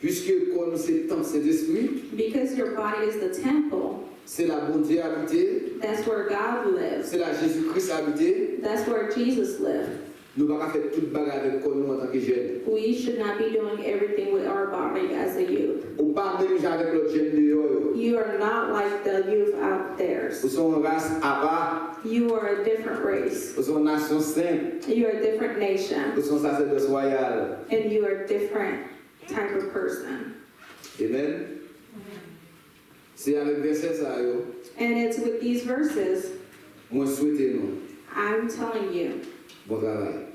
Puisque comme c'est le temple Saint-Esprit, because your body is the temple, c'est la bonne Dieu habité, that's where God lives. c'est la Jésus-Christ habité. That's where Jesus lived. Nous ne pouvons pas faire toute bagarre avec nous en tant que jeunes. We should not be doing everything with our body as a youth. Ou pas même avec l'autre jeune dehors. You are not like the youth out there. Nous sommes une race à part. You are a different race. Nous sommes une nation sainte. You are a different nation. Nous sommes sacerdoce royal. And you are a different type of person. Amen. C'est avec verset ça yo. And it's with these verses, Moi souhaite nous. I'm telling you, Bon travail.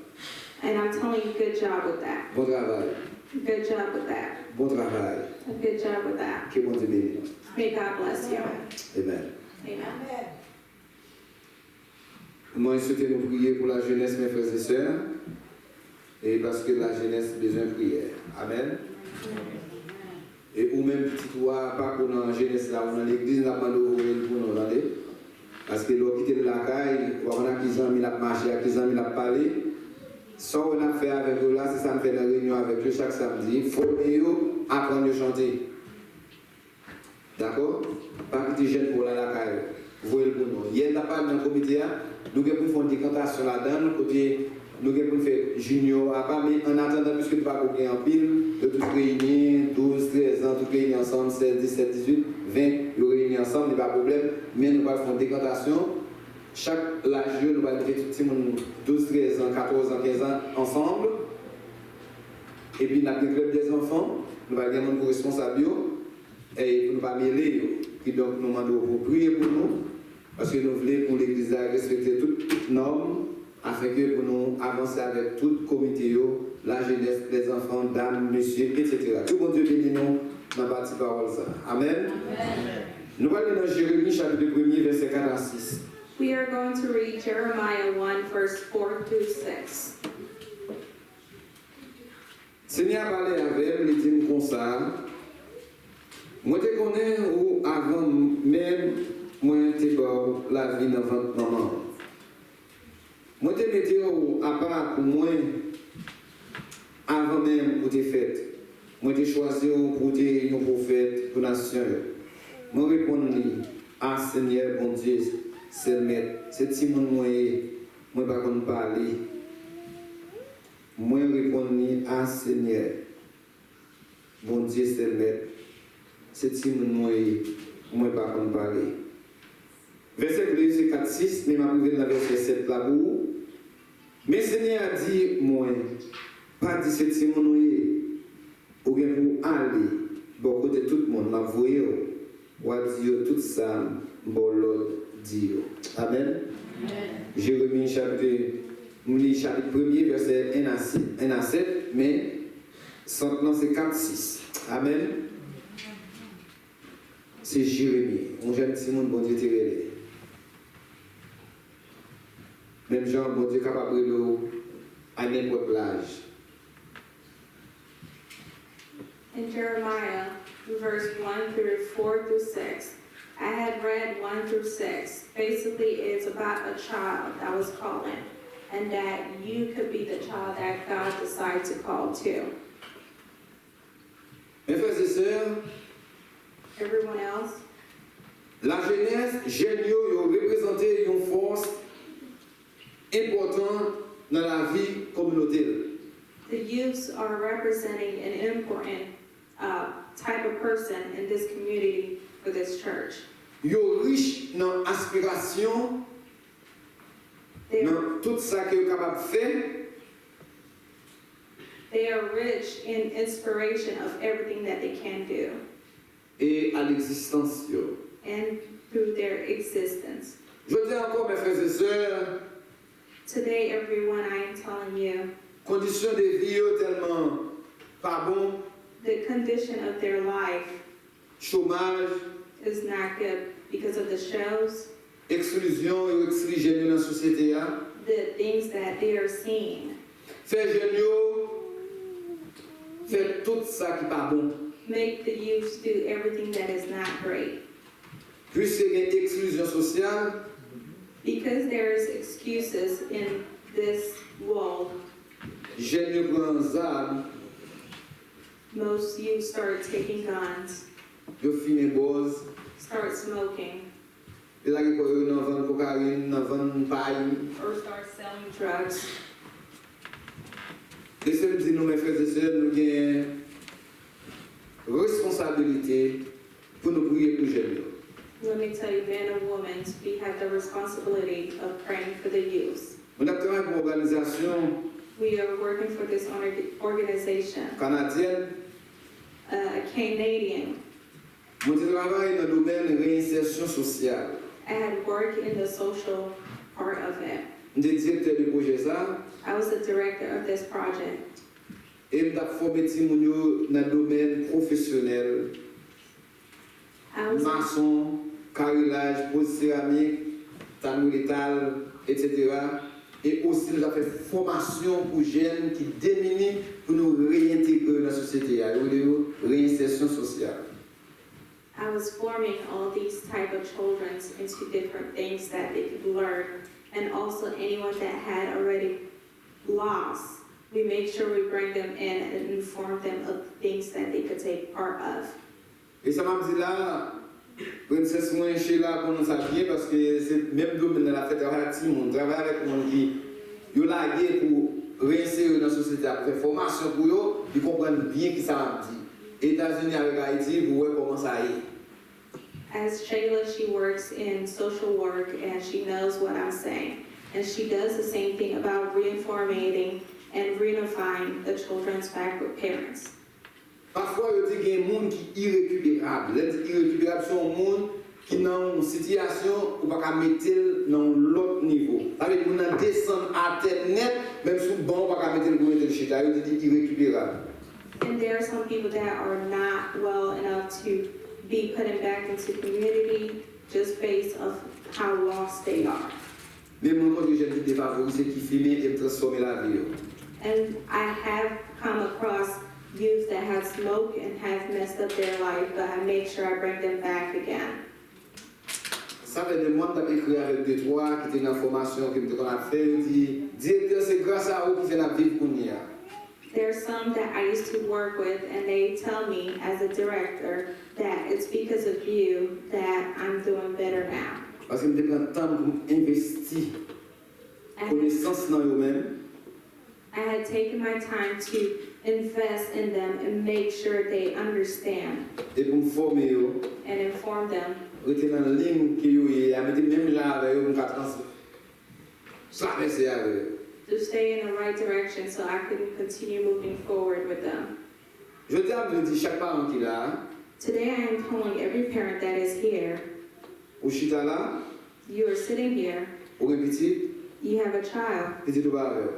and I'm telling you, good job with that. Bon travail. Good job with that. Bon travail. A good job with that. Que bon Dieu bénisse. May God bless you. Amen. Amen. Moi, je souhaite nous prier pour la jeunesse, mes frères et sœurs, et parce que la jeunesse a besoin de prière. Amen. Et ou même petit toi, pas pour la jeunesse là, ou dans l'église, là, pour nous aller. Parce que l'on quitte la caille, on a qui ont mis la marche, qui ont mis la parler. Ce qu'on a fait avec eux là, c'est ça me fait la réunion avec eux chaque samedi. Il faut apprendre à chanter. D'accord? Pas que tu jeune pour la caille. Vous voyez le bon. Il y a pas dans le comité, nous avons fait des cantations là-dedans, côté. Nous avons fait junior, mais en attendant, puisque nous n'avons pas gagné en pile, de tous réunis, 12, 13 ans, tous réunis ensemble, 16, 17, 18, 20, nous réunis ensemble, il n'y a pas de problème, mais nous allons faire une décantation. Chaque âge, nous allons faire tout le monde 12, 13 ans, 14 ans, 15 ans ensemble. Et puis, nous avons le club des enfants, nous allons avoir un responsable, et nous allons mêler. Et donc, nous demandons pour prier pour nous, parce que nous voulons pour l'église respecter toutes les normes. Afin que pour nous avancer avec tout le comité, la jeunesse, les enfants, dames, messieurs, etc. Tout bon Dieu bénit nous dans la partie parole. Amen. Amen. Nous allons dans Jérémie chapitre 1er, verset 4 à 6. We are going to read Jeremiah 1, verse 4 through 6. Seigneur a parlé avec elle, il dit comme ça. Moi, je connais où avant même, moi, je bon la vie dans votre maman. Moi, je mettais à part pour moi, avant même pour te faire. Moi, je choisi pour te nos prophètes, pour la nation. Moi, je réponds à Seigneur, bon Dieu, c'est le maître. C'est si moi, je ne vais pas parler. Moi, je réponds à Seigneur, bon Dieu, c'est le maître. C'est si moi, je ne vais pas parler. Verset 4-6, mais ma privé dans le verset 7 là pour. Mais Seigneur a dit, moi, pas 17 Simon, ou bien pour aller, bon côté tout le monde, la voyez, ou à dire tout ça, bon l'autre dire. Amen. Jérémie chapitre 1er, verset 1 à 7, mais c'est 4-6. Amen. C'est Jérémie. On jeune Simon, bon Dieu, tiré. Même Jean, bon Dieu, capable de à n'importe l'âge. In Jeremiah, verse 1 through 4 through 6, I had read 1 through 6. Basically, it's about a child that was calling, and that you could be the child that God decided to call to. Mes frères et sœurs, Everyone else, la jeunesse, jeunes, ont représenté une force importante dans la vie communautaire. the youths are representing an important type of person in this community for this church. Ils sont riches dans l'aspiration, dans tout ça qu'ils sont capables de faire. They are rich in inspiration of everything that they can do Et à l'existence. and through their existence. Je dis encore, mes frères et sœurs, Today, everyone, I am telling you, conditions de vie tellement pas bon, the condition of their life chômage, is not good because of the shows, exclusion et exclusion dans la société. the things that they are seeing. Faire jeunes, faire tout ça qui n'est pas bon. Make the youth do everything that is not great. Puisque il y a une exclusion sociale, Because there's excuses in this world, jeunes prennent armes most youth start taking guns, yo fume boz, start smoking, yo la ki yo nan vend cocaïne, nan vend paille. or start selling drugs. Et ce que nous, mes frères et sœurs, nous avons une responsabilité pour nous prier pour les jeunes. Let me tell you, men and women, we have the responsibility of praying for the youth. Nous avons travaillé pour une organisation We are working for this organization, canadienne. Canadian. Nous travaillons dans le domaine de réinsertion sociale. I had worked in the social part of it. Nous sommes directeur du projet ça. I was the director of this project. Et nous avons formé les gens dans le domaine professionnel. Maçon, carrelage, pose céramique, tanneau métal, etc. Et aussi, nous avons fait formation pour jeunes qui déminent pour nous réintégrer dans la société, réinsertion sociale. I was forming all these type of children into different things that they could learn, and also anyone that had already lost, we make sure we bring them in and inform them of things that they could take part of. Et ça m'a dit là, princesse moi chez là pour nous s'habiller parce que c'est même domaine de la fête on travaille avec monde qui yo lagué pour réinsérer dans la société, pour faire formation pour eux, ils comprennent bien qui ça m'a dit. États-Unis avec Haïti, vous voyez comment ça est. As Shayla, she works in social work and she knows what I'm saying. And she does the same thing about reinformating and reunifying the children's back with parents. Parfois, il y a des gens qui sont irrécupérables. Les irrécupérables sont des gens qui sont dans une situation où on ne peut pas mettre dans l'autre niveau. Ça veut dire qu'on descend à terre net, même si bon, on ne peut pas mettre le chute. Ça veut dire irrécupérable. And there are some people that are not well enough to be put back into community just based on how lost they are. Mais mon côté, j'ai été défavorisé qui filment et transformer la vie. And I have come across youth that have smoked and have messed up their life, but I make sure I bring them back again. Ça fait des mois que j'ai écrit avec deux, trois qui étaient dans la formation qu'on a fait. Il dit, directeur, c'est grâce à vous qui fait la vie pour nous. There's some that I used to work with, and they tell me as a director that it's because of you that I'm doing better now. Parce que je prends le temps pour investir connaissance dans eux-mêmes. I had taken my time to invest in them and make sure they understand Et pour me former, and inform them. rester dans la ligne qui est, à mettre même là avec eux, traverser avec eux. To stay in the right direction so I can continue moving forward with them. Je dis chaque parent qui est là, Today I am calling every parent that is here. ou chita là, You are sitting here, ou un petit, you have a child, petit tout bas avec eux.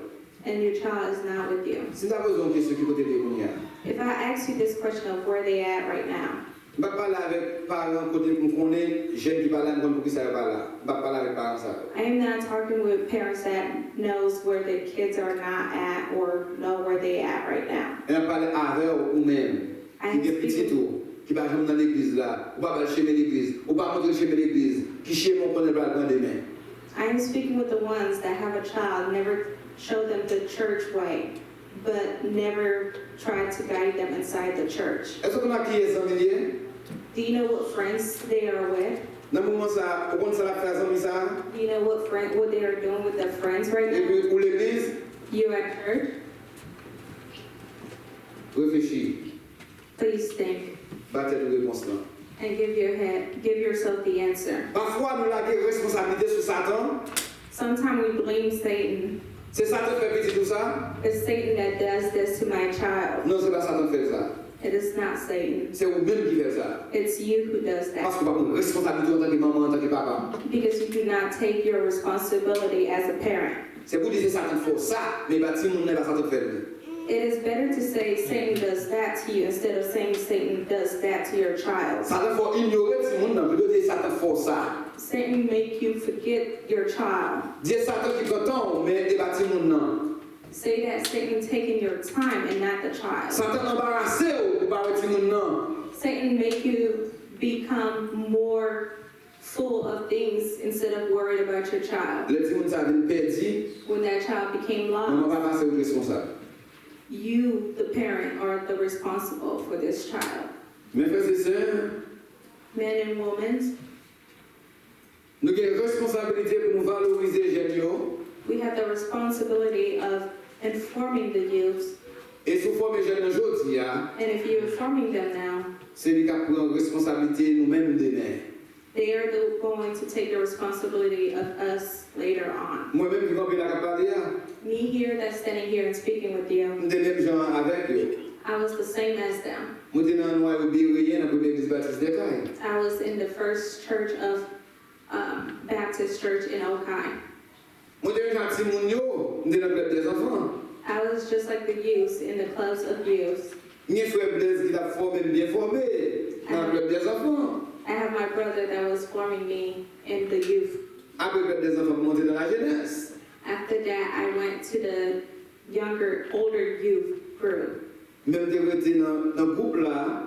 and your child is not with you. Si tu as besoin de questions qui côté de nous, If I ask you this question of where they at right now, je ne vais pas parler avec parents côté pour connaître jeunes qui parlent pour qui ça va là. Je ne vais pas parler avec parents ça. I am not talking with parents that knows where the kids are not at or know where they at right now. Je vais parler avec ou même qui est petit tout, qui va jamais dans l'église là, ou pas chez l'église, ou pas montrer chez l'église, qui chez mon connaît pas le demain. I am speaking with the ones that have a child, never show them the church way, but never try to guide them inside the church. Est-ce qu'on a qui est familier? Do you know what friends they are with? Dans le moment ça, on ça la faire amis ça. Do you know what they are doing with their friends right Et now? puis ou l'église, You at church? réfléchis, Please think battez le réponse là. and give yourself the answer. Parfois nous avons responsabilité sur Satan. Sometimes we blame Satan. C'est Satan qui fait petit tout ça? It's Satan that does this to my child. Non, c'est pas Satan qui fait ça. It is not Satan. C'est vous-même qui fait ça. It's you who does Parce that. que vous avez une responsabilité en tant que maman, en tant que papa. Because you do not take your responsibility as a parent. C'est pour dire que Satan fait ça, mais bah, si vous n'avez pas Satan fait. It is better to say Satan does that to you instead of saying Satan does that to your child. Satan faut ignorer si vous n'avez pas dit Satan fait ça. Satan make you forget your child. Dire Satan qui content, mais débattre mon nom. Say that Satan taking your time and not the child. Satan embarrassé ou pas avec mon nom. Satan make you become more full of things instead of worried about your child. Les gens qui ont perdu, When that child became on ne va lost, pas passer au responsable. you, the parent, are the responsible for this child. Mes frères et sœurs, Men and women, nous avons une responsabilité pour nous valoriser les jeunes. we have the responsibility of informing the youth. Et si vous formez les jeunes aujourd'hui, And if you're informing them now, c'est lui qui prend la responsabilité nous-mêmes demain. they are going to take the responsibility of us later on. Moi-même, qui suis la parler, Me here that's standing here and speaking with you, je suis même gens avec eux. I was the same as them. Je suis dans le noyau birrien, dans la première église baptiste de Caille. I was in the first church of Baptist Church in Okai. Je suis un petit mounio, je suis dans le club des enfants. I was just like the youth in the clubs of youth. Mes frères Blaise qui t'a formé, bien formé, dans le club des enfants. I have my brother that was forming me in the youth. Après le club des enfants, monté dans la jeunesse. After that, I went to the older youth group. Même si j'étais dans le groupe là,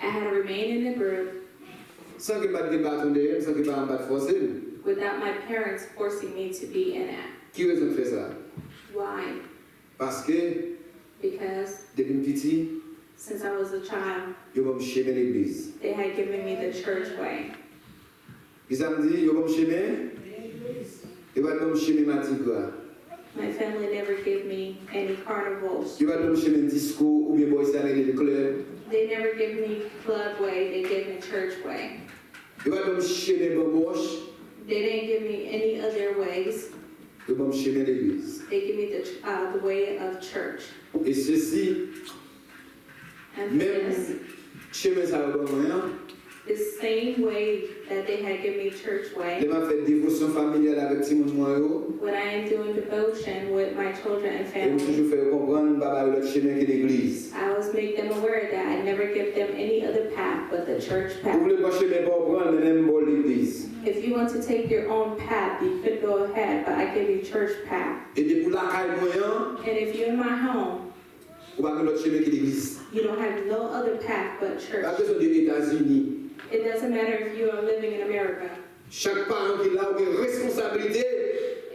I had to remain in the group sans que pas de bâton derrière, sans que pas de forcer. without my parents forcing me to be in it. Qui raison de faire ça? Why? Parce que Because depuis petit, since I was a child, je vais me chemin l'église. they had given me the church way. Puis ça me dit, je vais me chemin, je vais me chemin matigua. My family never gave me any carnivals. Je vais me chemin disco ou bien boys dans le club. They never gave me club way, they gave me church way. Je vais me chemin bamboche, They didn't give me any other ways. je vais me chemin l'église. They gave me the way of church. Et ceci, And for même this, chemin ça va pas the same way that they had given me church je way, vais faire dévotion familiale avec Timon Moyo. when I am doing devotion with my children and Et je family, toujours faire comprendre papa l'autre chemin que l'église. I always make them aware that I never give them any other path but the church Vous path. voulez pas chemin pour prendre, mais même pour l'église. If you want to take your own path, you could go ahead, but I give you church path. Et puis pour la caille moyen, And if you're in my home, vous pas l'autre chemin que l'église. you don't have no other path but La church. question des États-Unis. It doesn't matter if you are living in America. Chaque parent qui a une responsabilité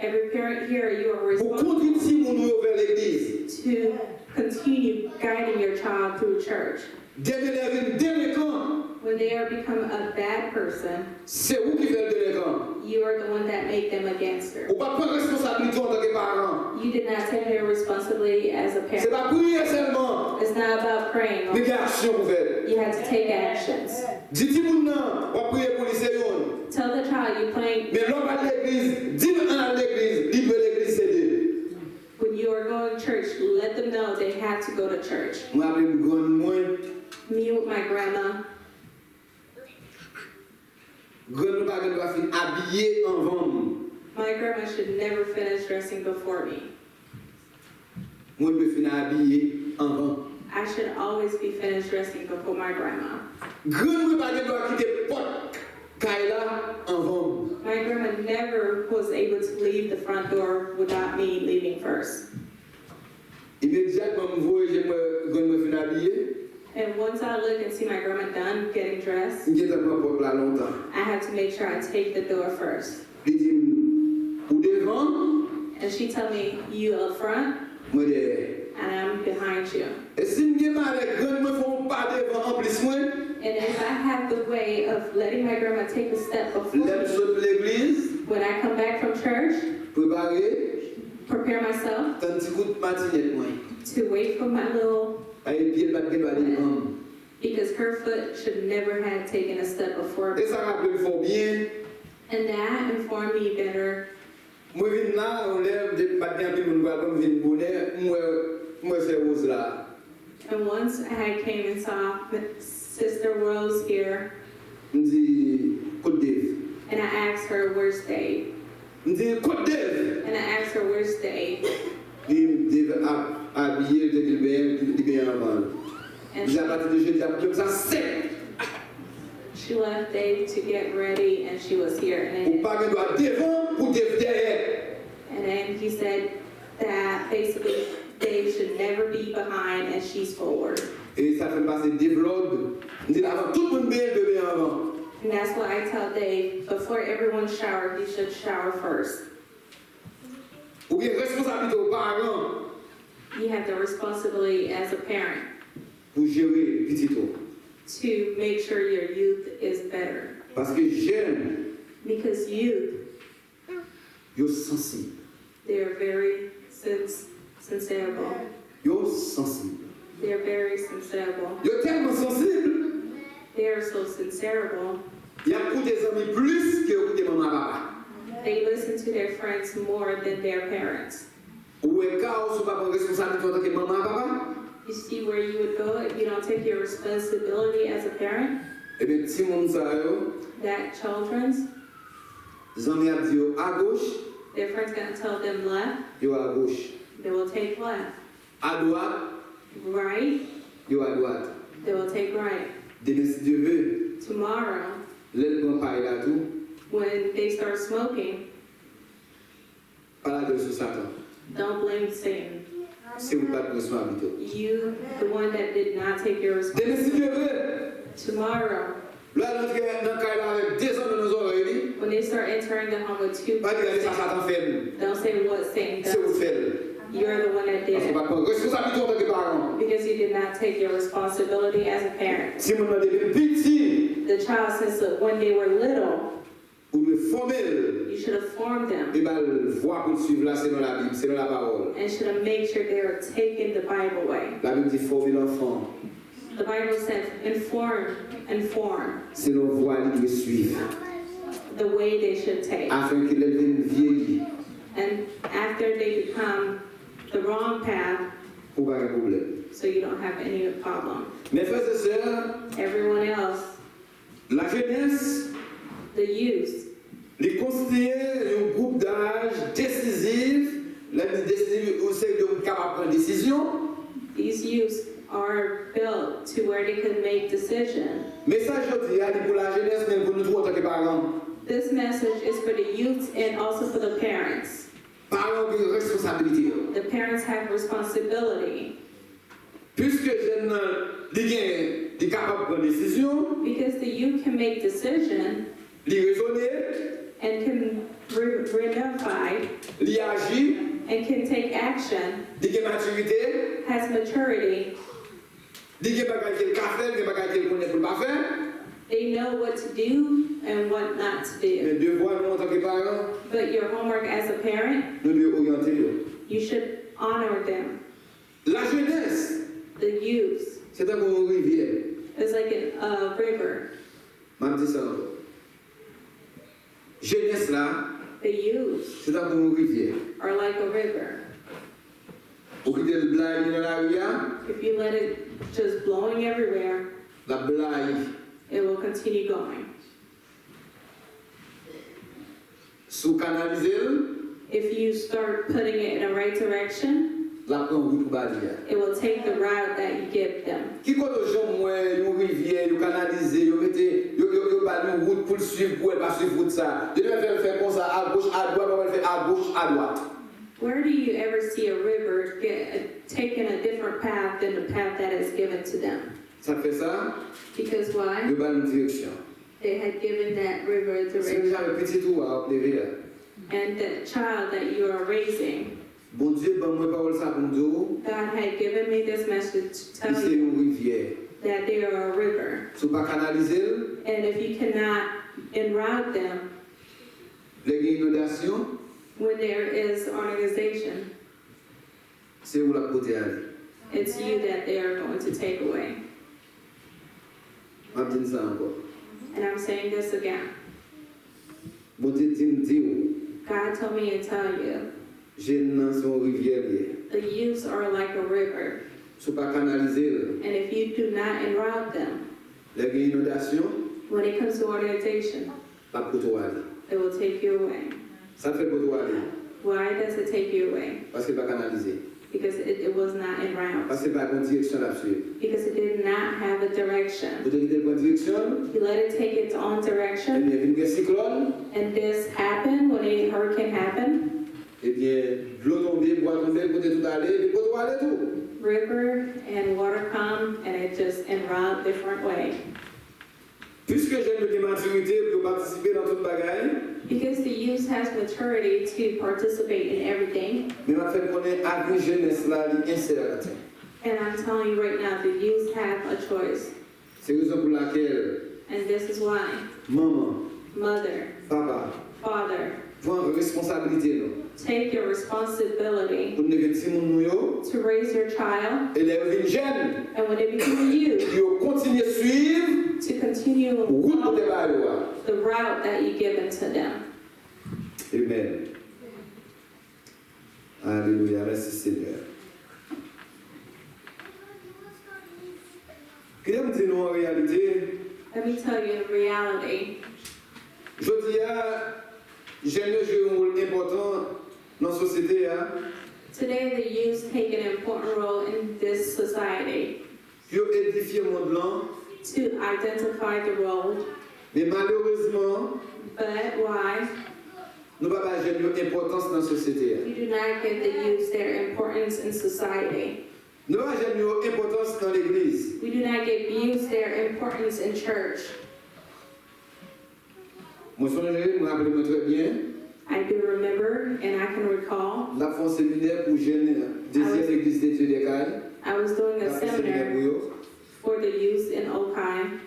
Every parent here, you are pour responsible conduire Timon vers l'église. to continue guiding your child through church. Dès l'élève délinquant, When they are become a bad person, c'est vous qui faites le délinquant. you are the one that make them a gangster. Vous pas prendre responsabilité en tant que parent. You did not take your responsibility as a C'est parent. pas prier seulement. It's not about praying. Mais quelle action vous faites? You have to take actions. Dites Timon non, on va prier pour les séjours. Tell the child you playing. Mais l'homme à l'église, dis-le à l'église, libre l'église cédée. When you are going to church, let them know they have to go to church. Moi, après, je suis Me with my grandma, grand pas que doit finir habillé en vente. my grandma should never finish dressing before me. Moi, je peux finir habillé en vente. I should always be finished dressing before my grandma. Grand pas que doit quitter porte Kaila en vente. My grandma never was able to leave the front door without me leaving first. Immédiatement, je vois que je me finir habillé. And once I look and see my grandma done getting dressed, Je ne pas porte là longtemps. I have to make sure I take the door first. Je dis, ou devant, And she tell me, you up front, moi derrière. and I'm behind you. Et si je me avec grand, me font pas devant en plus moi, And if I have the way of letting my grandma take a step before l'aime me, sur l'église, when I come back from church, préparer, prepare myself un petit coup de matinette moi. to wait for my little, Avec pied pas de devant. because her foot should never have taken a step before me. Et ça rappelle fort bien. And that informed me better. Moi viens là, on lève des pas bien puis mon voit comme vient bonheur, moi c'est rose là. And once I came and saw Sister Rose here, On dit Côte d'Ivoire. and I asked her where's Dave, On dit Côte d'Ivoire. and I asked her where's Dave, Il habillé de bien avant. and Il a parti de jeudi après ça sec. she left Dave to get ready, and she was here. Ou And, pas que doit devant ou derrière. and then he said that basically Dave should never be behind and she's forward. Et ça fait passer des vlogs. On dit avant tout le monde bien avant. And that's why I tell Dave, before everyone shower, he should shower first. Ou bien responsabilité aux parents. You have the responsibility as a parent pour gérer petit tout. to make sure your youth is better. Parce que jeunes, Because youth, yo sensible. they're very sensible. Yo sensible. They're very sensible. Yo tellement sensible. They are so sensible. Il y a pour des amis plus que pour des mamans papa. They listen to their friends more than their parents. Ou est chaos ou pas prendre responsabilité en tant que maman papa? You see where you would go if you don't take your responsibility as a parent? Eh bien, si mon sa yo, That children's, zami a dit yo à gauche, their friend's gonna tell them left, yo à gauche. they will take left. À droite, Right, yo à droite. they will take right. Demain, si Dieu veut, Tomorrow, l'aile prend pareil là tout, when they start smoking, pas la gueule sur Satan. don't blame Satan. C'est vous pas de responsabilité. You, the one that did not take your Demain, si Dieu responsibility. veut, Tomorrow, là, dans le cas avec 2 ans dans nos oreilles, when they start entering the home with two, pas dire ça Satan fait. don't say what Satan C'est vous does. fait. You're the one that did Parce qu'on it. va prendre responsabilité en tant que parent. Because you did not take your responsibility as a parent. Si mon a devenu petit, The child, since when they were little, ou le former, you should have formed them et bien, voir pour suivre là, c'est dans la Bible, c'est dans la parole. and should have made sure they were taking the Bible way. La Bible dit former l'enfant. The Bible says inform, C'est nos voies qu'il doit suivre. the way they should take. Afin qu'il devienne vieilli, And after they become the wrong path, pour pas de problème. so you don't have any problem. Mes frères et sœurs, Everyone else, la jeunesse, the youth, les considère un groupe d'âge décisif, décisif où c'est capable de prendre des décisions. these youths are built to where they could make decisions. Mais ça, je dis, pour la jeunesse, même pour nous tous en tant que parents. This message is for the youth and also for the parents. Parents ont une responsabilité. The parents have responsibility Puisque jeune, il est capable de prendre des décisions, because the youth can make decisions il raisonner, and can verify il agit, and can take action, il a maturité, has maturity. il a bagage qu'il a fait, il a bagage qu'il connaît pour pas faire. They know what to do and what not to do. Mais devoir nous en tant que parents, But your homework as a parent, nous devons orienter. you should honor them. La jeunesse, The youth c'est comme une rivière. is like a river. Je dis ça encore. Jeunesse là, The youth c'est comme une rivière. are like a river. Pour quitter le blague dans la rivière, If you let it just blowing everywhere, la blague it will continue going. sous canaliser, If you start putting it in the right direction, la prend route pour balayer. it will take the route that you give them. Qui compte aux gens moins une rivière, une canaliser, ils mettent yo balayer une route pour le suivre pour elle pas suivre route ça. Je devais faire comme ça à gauche à droite, on va faire à gauche à droite. Where do you ever see a river taking a different path than the path that is given to them? Ça fait ça, Because why? yo balayer une direction. They had given that river a C'est direction. déjà un petit tour à lever là. And the child that you are raising, Bon Dieu, ben moi parole ça pour nous God had given me this message to dire, tell c'est you une rivière. that they are a river. Si vous pas canaliser, And if you cannot enroute them les inondations, when there is organization, c'est où la côté aller. it's you that they are going to take away. Je dis ça encore. And I'm saying this again. Bon Dieu dit, God told me to tell you, j'ai une son rivière. the youths are like a river. Si vous pas canaliser, And if you do not enroute them, les inondations, when it comes to organization, pas pour toi aller. it will take you away. Ça fait pour toi aller. Why does it take you away? Parce que pas canaliser. Because it was not en route. Parce que pas une direction là-dessus. Because it did not have a direction. Vous devez quitter la bonne direction, You let it take its own et direction, bien, il y a un cyclone, and this happened when a hurricane happened. et bien, l'eau tombée, bois tombé, côté tout aller, et pour toi aller tout. River and water come, and it just en route different way. Puisque j'ai une maturité pour participer dans toute bagaille, because the youth has maturity to participate in everything. mais m'a fait connaître avec jeunesse là, l'incertain. And I'm telling you right now, the youth have a choice. C'est la raison pour laquelle And this is why maman, mother, papa, father, prend responsabilité non. take your responsibility Pour nous petit moun yo, to raise your child, et les vins jeunes, and when they become youth, yo continue à suivre to continue route pour débat yo. the route that you given to them. Amen. Alléluia, merci Seigneur. Qu'est-ce que nous en réalité? Let me tell you in reality, Je dis jeunes jouent un rôle important dans la société. today the youth take an important role in this society Pour édifier le monde là. to identify the role, Mais malheureusement, but why nous n'avons pas jeunes importance dans la société. we do not give the youth their importance in society. Nous n'avons pas jeunes importance dans l'église. We do not give youth their importance in church. Moi, je me rappelle très bien. I do remember and I can recall Nous avons fait un séminaire pour jeunes deuxième église des Dieux des Cailles. I was doing a seminar for the youth in Okai.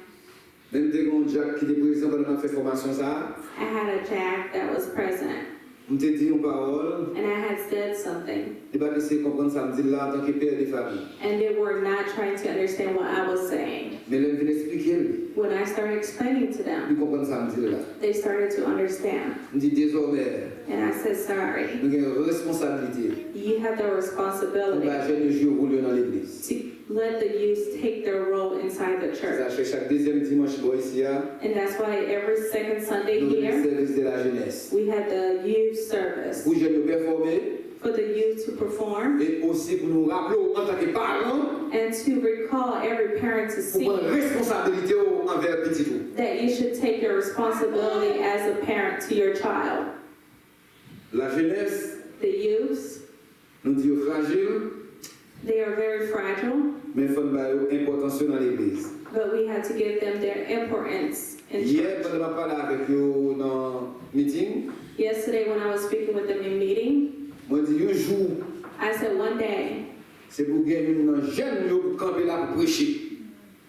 Même des grands Jack qui étaient présents pendant la formation ça. I had a Jack that was present On t'a dit une parole. and I had said something Et pas essayer de comprendre ça, me dit là en tant que père de famille. and they were not trying to understand what I was saying. Mais là, je vais expliquer. When I started explaining to Ils them, comprennent ça, me dit là. they started to understand. On dit désormais, And I said, sorry, nous avons une responsabilité you have the pour responsibility que les jeunes jouent rôle dans l'église. to let the youth take their role inside the Ça church. fait chaque deuxième dimanche bon, ici, And that's why every second Sunday nous avons le here, service de la jeunesse. we had the youth service Pour jeunes nous performer for the youth to perform et aussi pour nous rappeler en tant que parents and to recall every parent to pour see prendre responsabilité envers petit tout. that you should take your responsibility as a parent to your child. La jeunesse, The youth, nous disons fragile, they are very fragile, mais il faut une importance dans l'église. but we had to give them their importance in Hier, church. pendant que je parlais avec eux dans le meeting, Yesterday when I was speaking with them in meeting, moi je dis un jour, I said one day, c'est pour gagner un jeune pour camper là pour prêcher.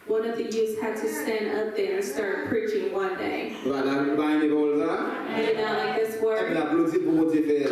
one of the youths had to stand up there and start preaching one day. Voilà, nous allons aimer ça. And you know, like this Et puis word, l'applaudir pour monter faire.